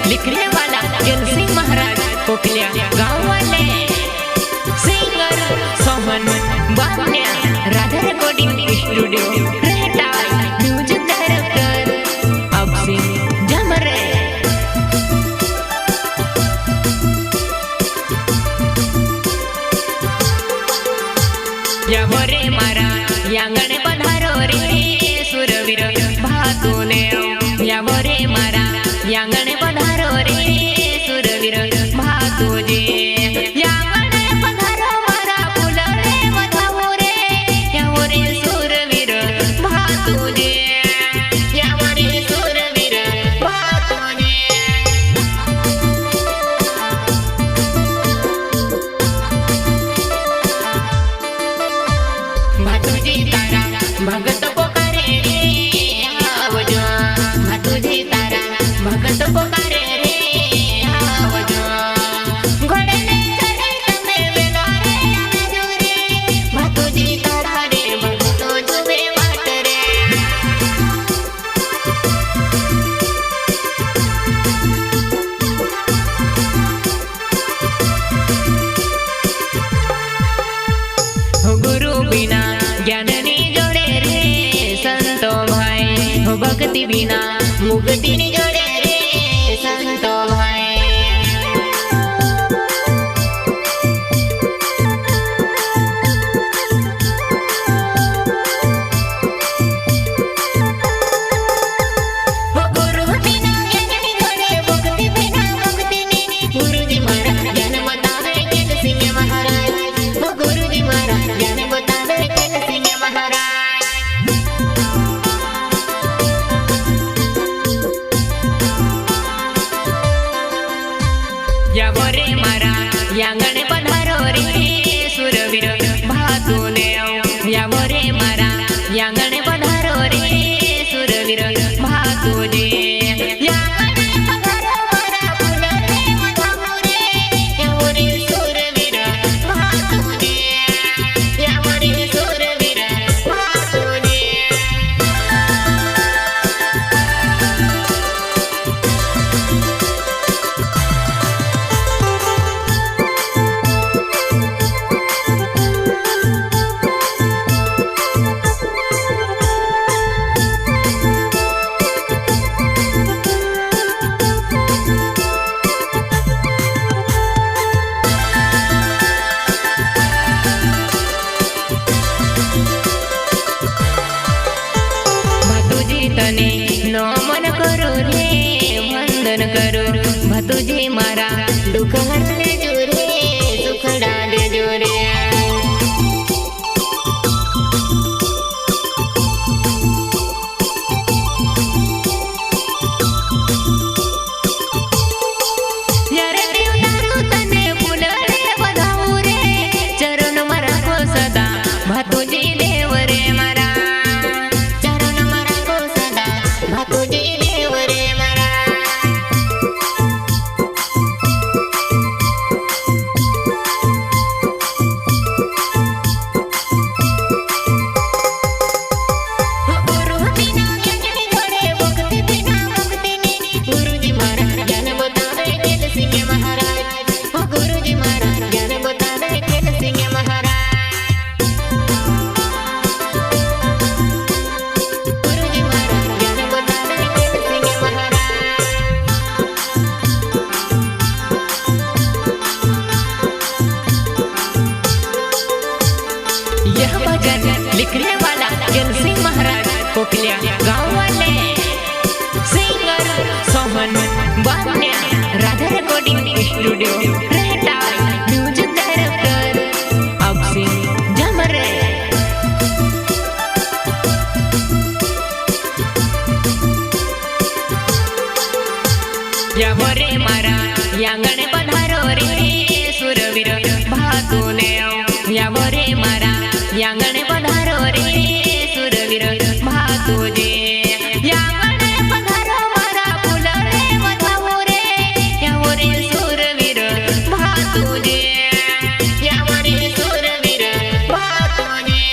लिखने वाला सिंह महाराज कोकलिया गाँव वाले singer Sohan Banya Radha recording studio रहता म्यूजिक डायरेक्टर अब सिंह जमरे या बोरे मारा यांगणे पधारो रे सुरवीर भातुने या बोरे मारा यांगणे पधारो रे सुरवीर भातुजे यांगणे पधारो मारा फुलरे वधावो रे या बोरे सुरवीर भातुजे या बोरे सुरवीर भातुजे भातुजी तारा भगत पोकारे रे आवजो भातुजी तारा भगत पोकारे रे आवजो घोड़े ने चढ़े तमे वेला रे आवजो रे भातुजी तारा रे भगतो जुवे वाट रे हो गुरु बिना ज्ञान नी जोड़े रे संतो भाई हो भक्ति बिना मुक्ति नी जोड़े रे संतो भाई हो गुरु बिना ज्ञान नी जोड़े भक्ति बिना मुक्ति नी गुरुजी महाराज ज्ञान बतावे केल सिंह महाराज हो गुरुजी महाराज ज्ञान बतावे केल सिंह महाराज या बोरे मारा यांगणे पधारो रे सुरवीर भातुने या बोरे मारा यांगणे पधारो रे सुरवीर भातुजे यांगणे पधारो मारा फुलरे वधावो रे या बोरे सुरवीर भातुजे या बोरे सुरवीर भातुजे भातुजी तने नमन करो रे वंदन करो भातुजी मारा दुख हरले जोरे सुख डाले जोरे यारे देवदारू तने फुलरे वधावो रे चरण मारा को सदा भातुजी देव रे मारा चरण मारा को सदा भातुजी देव रे मारा गुरु बिना ज्ञान नी जोड़े भक्ति बिना मुक्ति नी गुरुजी महाराज ज्ञान बतावे केल सिंह महाराज हो गुरुजी महाराज ज्ञान बतावे केल सिंह महाराज गुरुजी महाराज ज्ञान बतावे केल सिंह महाराज यह भजन लिखने वाला सिंह महाराज कोकलिया गाँव वाले singer Sohan Banya Radha recording studio रहता म्यूजिक डायरेक्टर अब सिंह जमरे या बोरे मारा यांगणे पधारो रे सुरवीर भातुने या बोरे मारा यांगणे पधारो रे सुरवीर भातुजे यांगणे पधारो मारा फुलरे वधावो रे या बोरे सुरवीर भातुजे या बोरे सुरवीर भातुजे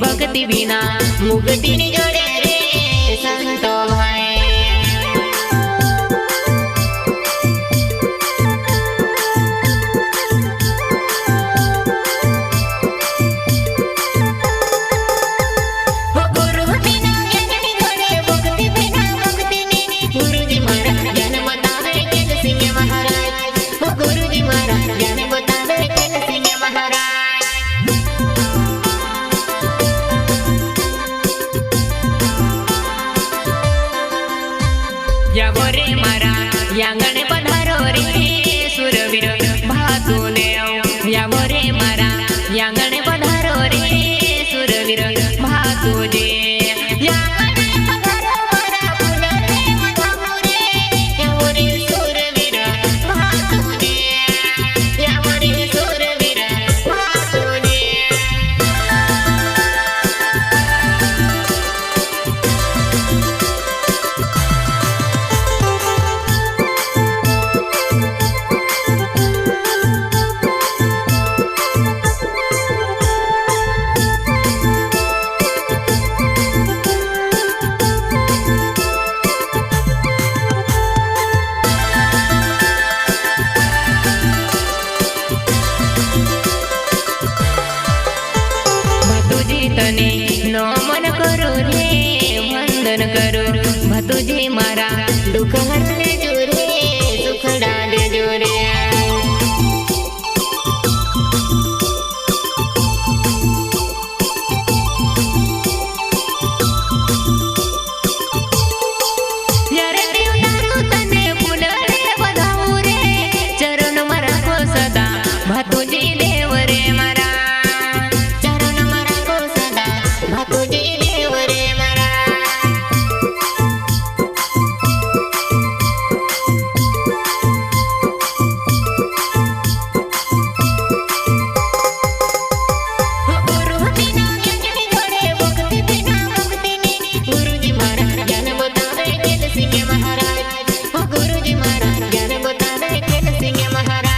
भक्ति बिना मुक्ति नि जोड़े रे संतो है। यावो रे मारा यांगणे पधारो रे सुरवीर भातू देव। यावो रे मारा यांगणे पधारो रे सुरवीर भातू दे। यांगणे पधारो मारा फुलरे मधामू रे। यावो रे सुरवीर भातू दे। यावो रे सुरवीर भातू दे। तने नमन करो रे वंदन करो भतुजी मारा दुख हरने जो रे सुख डाले जो रे। यारे देवतारू तने फुलरे बधाऊ रे चरण मारा को सदा भतुजी देव रे मारा। भतुजी देव रे मारा। गुरु बिना ज्ञान जोड़े भक्ति बिना मुक्ति नहीं। गुरुजी मारा ज्ञान बतावे तेल सिंह महाराज। गुरुजी मारा ज्ञान बतावे तेल सिंह महाराज।